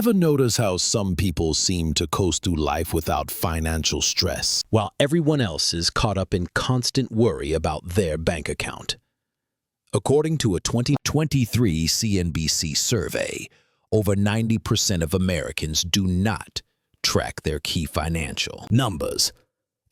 Ever notice how some people seem to coast through life without financial stress, while everyone else is caught up in constant worry about their bank account? According to a 2023 CNBC survey, over 90% of Americans do not track their key financial numbers,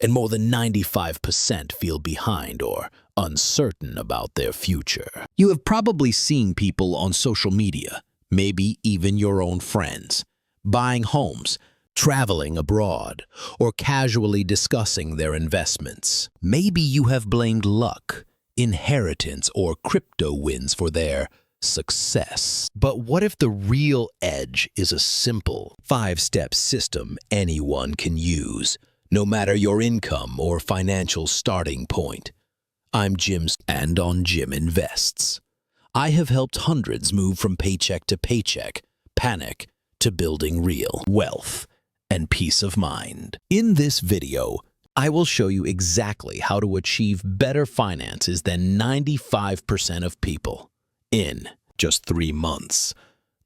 and more than 95% feel behind or uncertain about their future. You have probably seen people on social media, maybe even your own friends, buying homes, traveling abroad, or casually discussing their investments. Maybe you have blamed luck, inheritance, or crypto wins for their success. But what if the real edge is a simple 5-step system anyone can use, no matter your income or financial starting point? I'm Jim, and on Jim Invests, I have helped hundreds move from paycheck to paycheck, panic, to building real wealth and peace of mind. In this video, I will show you exactly how to achieve better finances than 95% of people in just 3 months,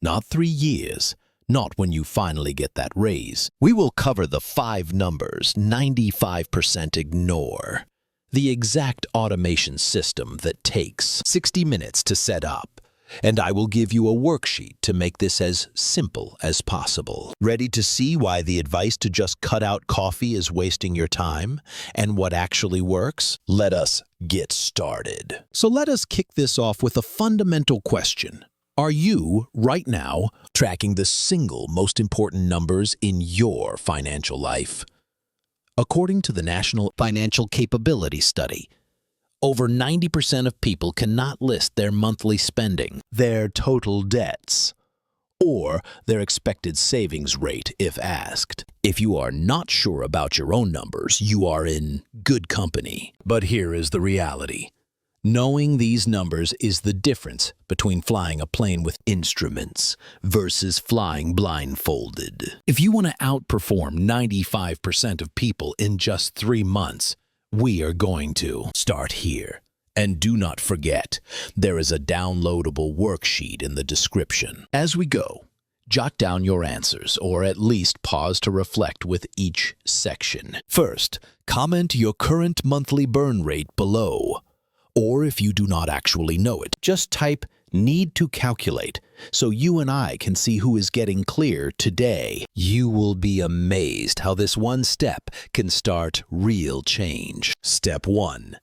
not 3 years, not when you finally get that raise. We will cover the 5 numbers 95% ignore, the exact automation system that takes 60 minutes to set up, and I will give you a worksheet to make this as simple as possible. Ready to see why the advice to just cut out coffee is wasting your time and what actually works? Let us get started. So let us kick this off with a fundamental question. Are you, right now, tracking the single most important numbers in your financial life? According to the National Financial Capability Study, over 90% of people cannot list their monthly spending, their total debts, or their expected savings rate if asked. If you are not sure about your own numbers, you are in good company. But here is the reality. Knowing these numbers is the difference between flying a plane with instruments versus flying blindfolded. If you want to outperform 95% of people in just 3 months, we are going to start here. And do not forget, there is a downloadable worksheet in the description. As we go, jot down your answers, or at least pause to reflect with each section. First, comment your current monthly burn rate below. Or if you do not actually know it, just type "need to calculate" so you and I can see who is getting clear today. You will be amazed how this one step can start real change. Step 1.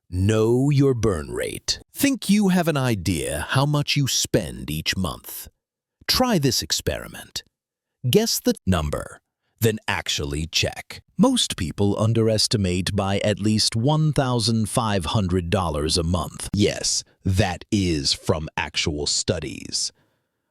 Know your burn rate. Think you have an idea how much you spend each month. Try this experiment. Guess the number, then actually check. Most people underestimate by at least $1,500 a month. Yes, that is from actual studies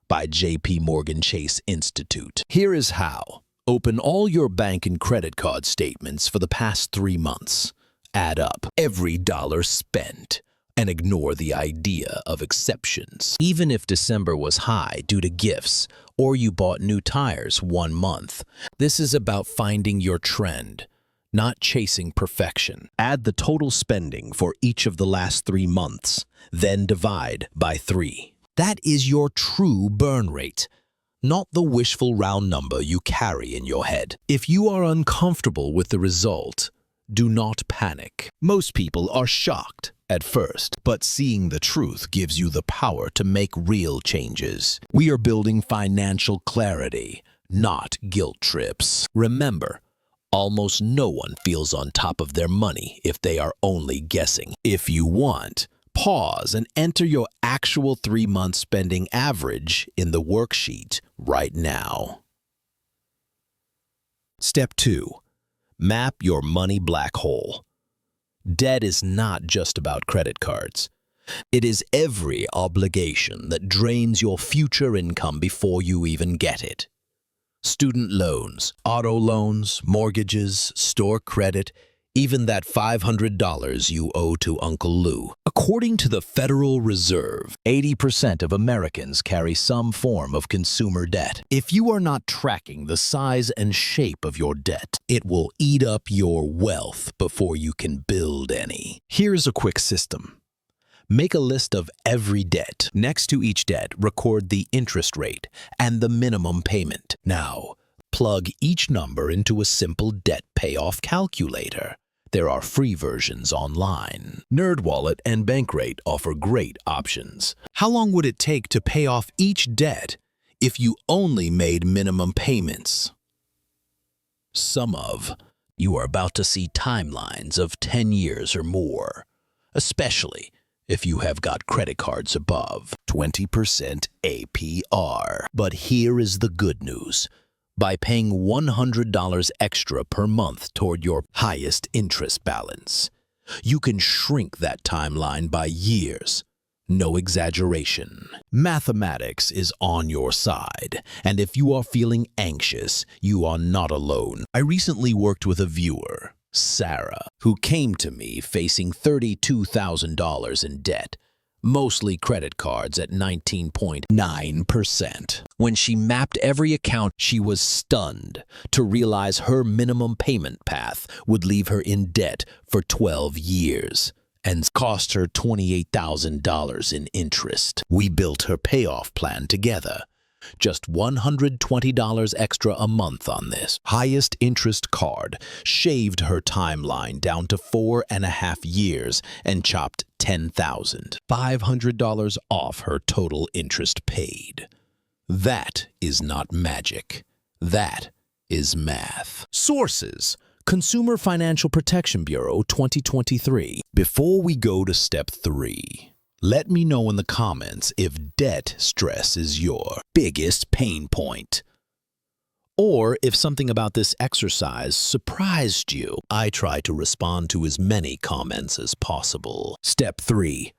by J.P. Morgan Chase Institute. Here is how. Open all your bank and credit card statements for the past 3 months. Add up every dollar spent and ignore the idea of exceptions. Even if December was high due to gifts or you bought new tires 1 month, this is about finding your trend, not chasing perfection. Add the total spending for each of the last 3 months, then divide by 3. That is your true burn rate, not the wishful round number you carry in your head. If you are uncomfortable with the result, do not panic. Most people are shocked at first, but seeing the truth gives you the power to make real changes. We are building financial clarity, not guilt trips. Remember, almost no one feels on top of their money if they are only guessing. If you want, pause and enter your actual 3-month spending average in the worksheet right now. Step 2. Map your money black hole. Debt is not just about credit cards. It is every obligation that drains your future income before you even get it. Student loans, auto loans, mortgages, store credit, even that $500 you owe to Uncle Lou. According to the Federal Reserve, 80% of Americans carry some form of consumer debt. If you are not tracking the size and shape of your debt, it will eat up your wealth before you can build any. Here's a quick system. Make a list of every debt. Next to each debt, record the interest rate and the minimum payment. Now, plug each number into a simple debt payoff calculator. There are free versions online. NerdWallet and Bankrate offer great options. How long would it take to pay off each debt if you only made minimum payments? You are about to see timelines of 10 years or more, especially if you have got credit cards above 20% APR. But here is the good news. By paying $100 extra per month toward your highest interest balance, you can shrink that timeline by years. No exaggeration. Mathematics is on your side, and if you are feeling anxious, you are not alone. I recently worked with a viewer, Sarah, who came to me facing $32,000 in debt, mostly credit cards at 19.9%. When she mapped every account, she was stunned to realize her minimum payment path would leave her in debt for 12 years and cost her $28,000 in interest. We built her payoff plan together. Just $120 extra a month on this highest interest card shaved her timeline down to 4.5 years and chopped $10,500 off her total interest paid. That is not magic. That is math. Sources: Consumer Financial Protection Bureau 2023. Before we go to step 3, let me know in the comments if debt stress is your biggest pain point, or if something about this exercise surprised you. I try to respond to as many comments as possible. Step 3.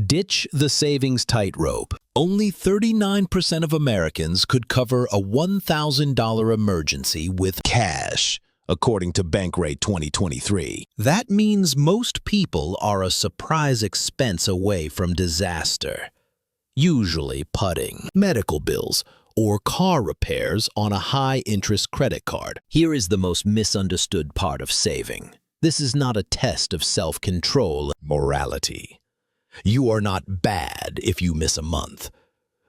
Ditch the savings tightrope. Only 39% of Americans could cover a $1,000 emergency with cash, according to Bankrate 2023. That means most people are a surprise expense away from disaster, usually putting medical bills or car repairs on a high-interest credit card. Here is the most misunderstood part of saving. This is not a test of self-control, morality. You are not bad if you miss a month.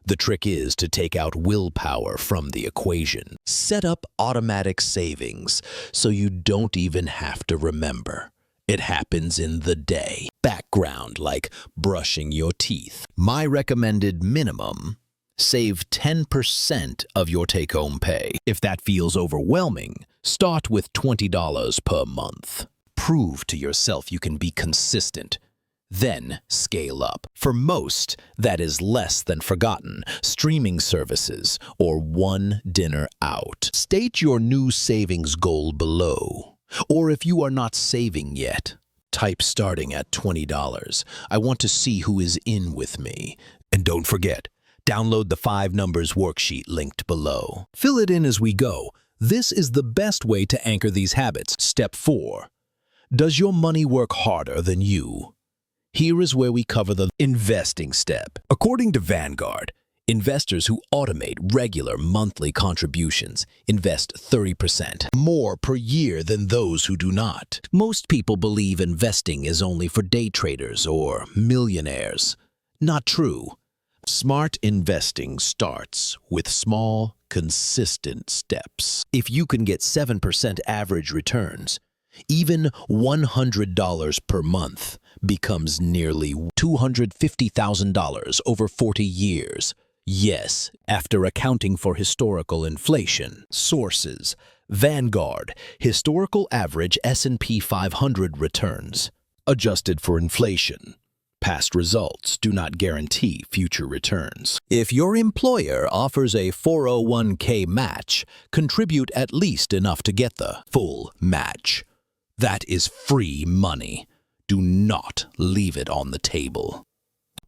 The trick is to take out willpower from the equation. Set up automatic savings so you don't even have to remember. It happens in the day. Background, like brushing your teeth. My recommended minimum: save 10% of your take-home pay. If that feels overwhelming, start with $20 per month. Prove to yourself you can be consistent. Then scale up. For most, that is less than forgotten streaming services or one dinner out. State your new savings goal below. Or if you are not saving yet, type starting at $20. I want to see who is in with me. And don't forget, download the 5 numbers worksheet linked below. Fill it in as we go. This is the best way to anchor these habits. Step 4. Does your money work harder than you? Here is where we cover the investing step. According to Vanguard, investors who automate regular monthly contributions invest 30% more per year than those who do not. Most people believe investing is only for day traders or millionaires. Not true. Smart investing starts with small, consistent steps. If you can get 7% average returns, even $100 per month becomes nearly $250,000 over 40 years. Yes, after accounting for historical inflation. Sources: Vanguard, historical average S&P 500 returns, adjusted for inflation. Past results do not guarantee future returns. If your employer offers a 401k match, contribute at least enough to get the full match. That is free money. Do not leave it on the table.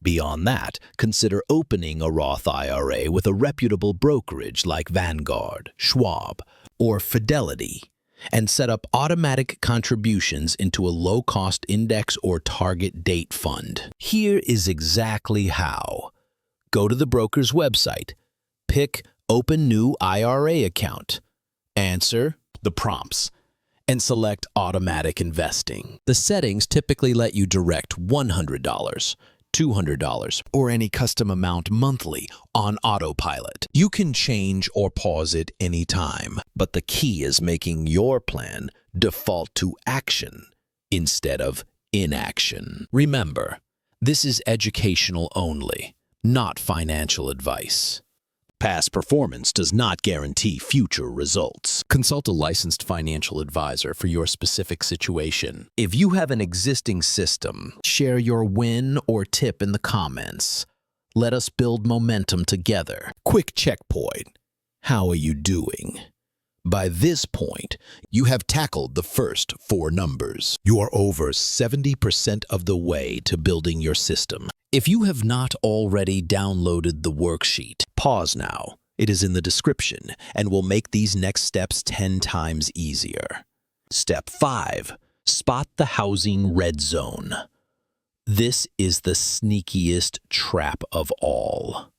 Beyond that, consider opening a Roth IRA with a reputable brokerage like Vanguard, Schwab, or Fidelity, and set up automatic contributions into a low-cost index or target date fund. Here is exactly how. Go to the broker's website, pick Open New IRA Account, answer the prompts, and select Automatic Investing. The settings typically let you direct $100, $200, or any custom amount monthly on autopilot. You can change or pause it anytime, but the key is making your plan default to action instead of inaction. Remember, this is educational only, not financial advice. Past performance does not guarantee future results. Consult a licensed financial advisor for your specific situation. If you have an existing system, share your win or tip in the comments. Let us build momentum together. Quick checkpoint. How are you doing? By this point, you have tackled the first 4 numbers. You are over 70% of the way to building your system. If you have not already downloaded the worksheet, pause now. It is in the description and will make these next steps 10 times easier. Step 5. Spot the housing red zone. This is the sneakiest trap of all.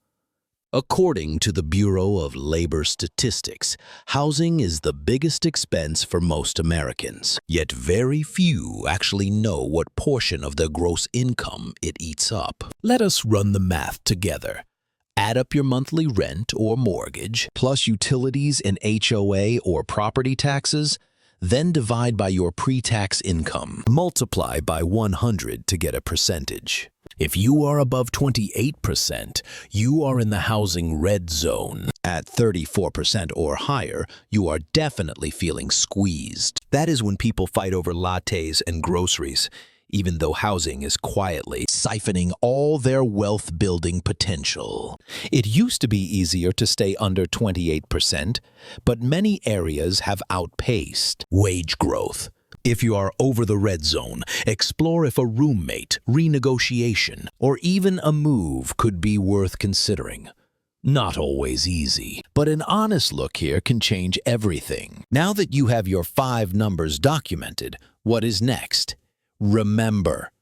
According to the Bureau of Labor Statistics, housing is the biggest expense for most Americans, yet very few actually know what portion of their gross income it eats up. Let us run the math together. Add up your monthly rent or mortgage, plus utilities and HOA or property taxes, then divide by your pre-tax income. Multiply by 100 to get a percentage. If you are above 28%, you are in the housing red zone. At 34% or higher, you are definitely feeling squeezed. That is when people fight over lattes and groceries, even though housing is quietly siphoning all their wealth-building potential. It used to be easier to stay under 28%, but many areas have outpaced wage growth. If you are over the red zone, explore if a roommate, renegotiation, or even a move could be worth considering. Not always easy, but an honest look here can change everything. Now that you have your 5 numbers documented, what is next? Remember,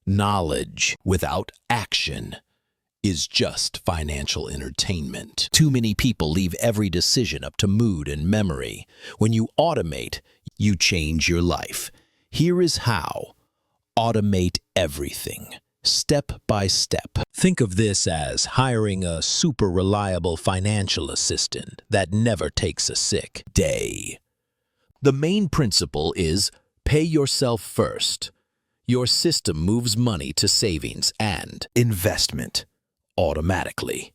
knowledge without action is just financial entertainment. Too many people leave every decision up to mood and memory. When you automate, you change your life. Here is how. Automate everything, step by step. Think of this as hiring a super reliable financial assistant that never takes a sick day. The main principle is pay yourself first. Your system moves money to savings and investment automatically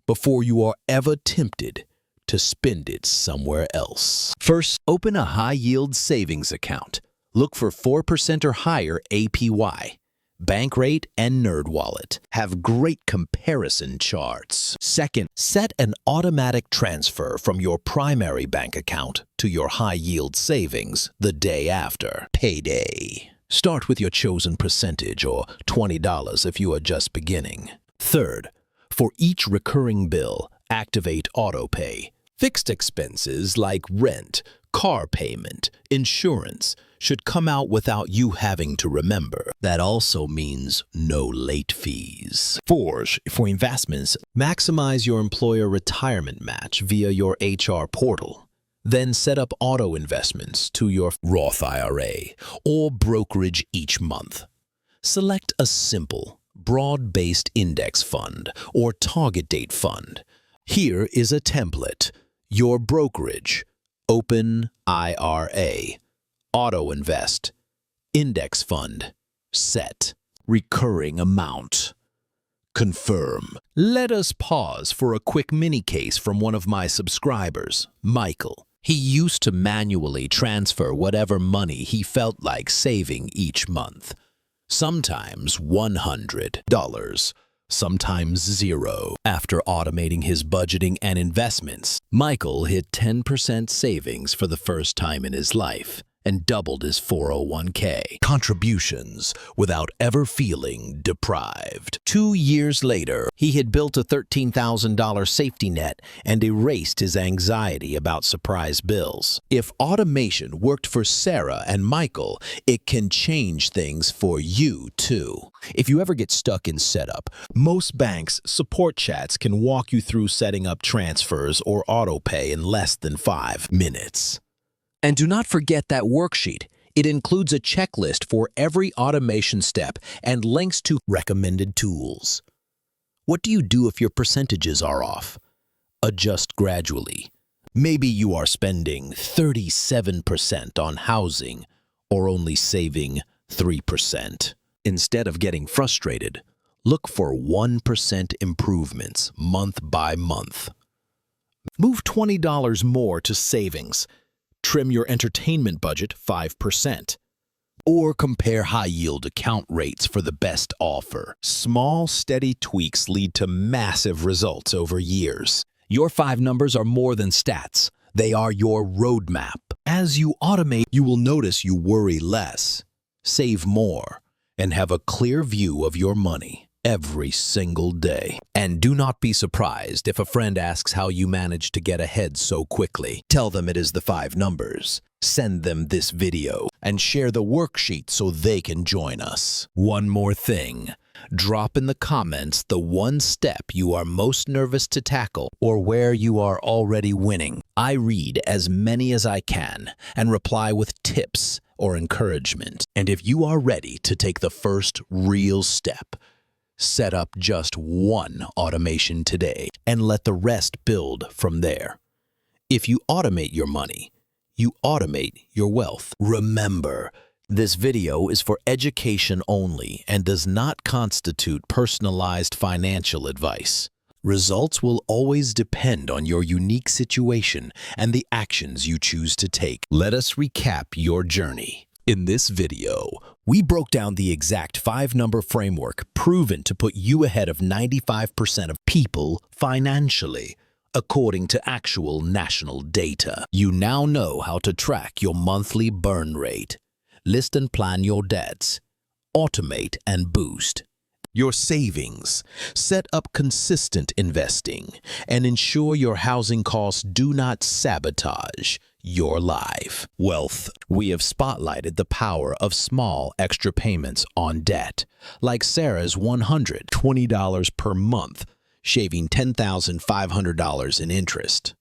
before you are ever tempted to spend it somewhere else. First, open a high-yield savings account. Look for 4% or higher APY. Bankrate and NerdWallet have great comparison charts. Second, set an automatic transfer from your primary bank account to your high-yield savings the day after payday. Start with your chosen percentage, or $20 if you are just beginning. Third, for each recurring bill, activate AutoPay. Fixed expenses like rent, car payment, insurance should come out without you having to remember. That also means no late fees. Fourth, for investments, maximize your employer retirement match via your HR portal. Then set up auto investments to your Roth IRA or brokerage each month. Select a simple, broad-based index fund or target date fund. Here is a template. Your brokerage, open IRA, auto invest, index fund, set, recurring amount. Confirm. Let us pause for a quick mini case from one of my subscribers, Michael. He used to manually transfer whatever money he felt like saving each month. Sometimes $100, sometimes $0. After automating his budgeting and investments, Michael hit 10% savings for the first time in his life and doubled his 401k contributions without ever feeling deprived. 2 years later, he had built a $13,000 safety net and erased his anxiety about surprise bills. If automation worked for Sarah and Michael, it can change things for you too. If you ever get stuck in setup, most banks' support chats can walk you through setting up transfers or autopay in less than 5 minutes. And do not forget that worksheet. It includes a checklist for every automation step and links to recommended tools. What do you do if your percentages are off? Adjust gradually. Maybe you are spending 37% on housing or only saving 3%. Instead of getting frustrated, look for 1% improvements month by month. Move $20 more to savings. Trim your entertainment budget 5%. Or compare high-yield account rates for the best offer. Small, steady tweaks lead to massive results over years. Your 5 numbers are more than stats. They are your roadmap. As you automate, you will notice you worry less, save more, and have a clear view of your money every single day. And do not be surprised if a friend asks how you managed to get ahead so quickly. Tell them it is the 5 numbers. Send them this video and share the worksheet so they can join us. One more thing. Drop in the comments the one step you are most nervous to tackle or where you are already winning. I read as many as I can and reply with tips or encouragement. And if you are ready to take the first real step, set up just one automation today and let the rest build from there. If you automate your money, you automate your wealth. Remember, this video is for education only and does not constitute personalized financial advice. Results will always depend on your unique situation and the actions you choose to take. Let us recap your journey. In this video, we broke down the exact 5-number framework proven to put you ahead of 95% of people financially, according to actual national data. You now know how to track your monthly burn rate, list and plan your debts, automate and boost your savings, set up consistent investing, and ensure your housing costs do not sabotage your life. Wealth. We have spotlighted the power of small extra payments on debt, like Sarah's $120 per month, shaving $10,500 in interest,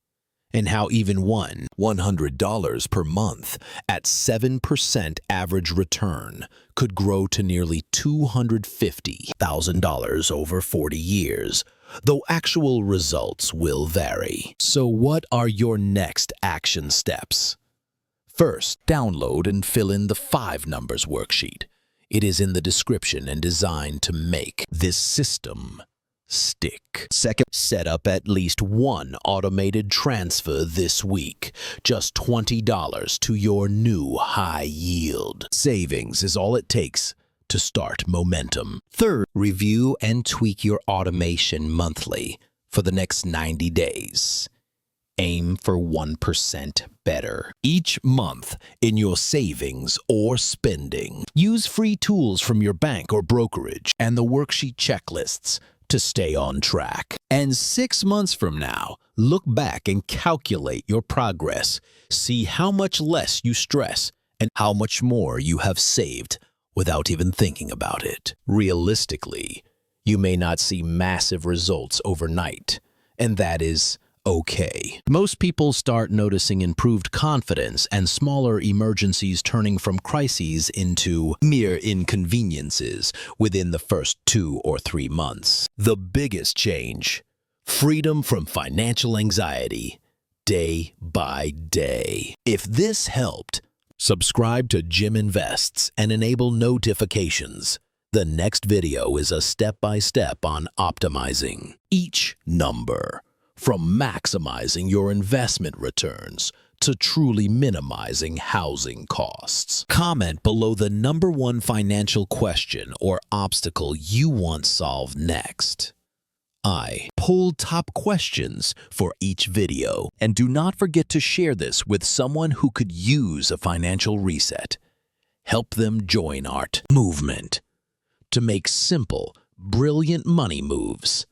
and how even $100 per month at 7% average return could grow to nearly $250,000 over 40 years, though actual results will vary. So what are your next action steps? First, download and fill in the 5 numbers worksheet. It is in the description and designed to make this system stick. Second, set up at least one automated transfer this week. Just $20 to your new high yield. Savings is all it takes to start momentum. Third, review and tweak your automation monthly for the next 90 days. Aim for 1% better each month in your savings or spending. Use free tools from your bank or brokerage and the worksheet checklists to stay on track. And 6 months from now, look back and calculate your progress. See how much less you stress and how much more you have saved without even thinking about it. Realistically, you may not see massive results overnight, and that is okay. Most people start noticing improved confidence and smaller emergencies turning from crises into mere inconveniences within the first 2 or 3 months. The biggest change: freedom from financial anxiety, day by day. If this helped, subscribe to Jim Invests and enable notifications. The next video is a step-by-step on optimizing each number, from maximizing your investment returns to truly minimizing housing costs. Comment below the #1 financial question or obstacle you want solved next. I pull top questions for each video, and do not forget to share this with someone who could use a financial reset. Help them join our movement to make simple, brilliant money moves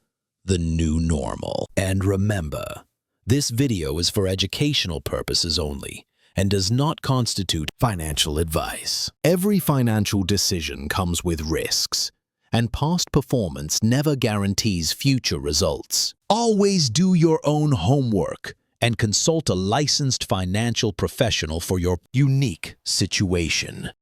the new normal. And remember, this video is for educational purposes only and does not constitute financial advice. Every financial decision comes with risks, and past performance never guarantees future results. Always do your own homework and consult a licensed financial professional for your unique situation.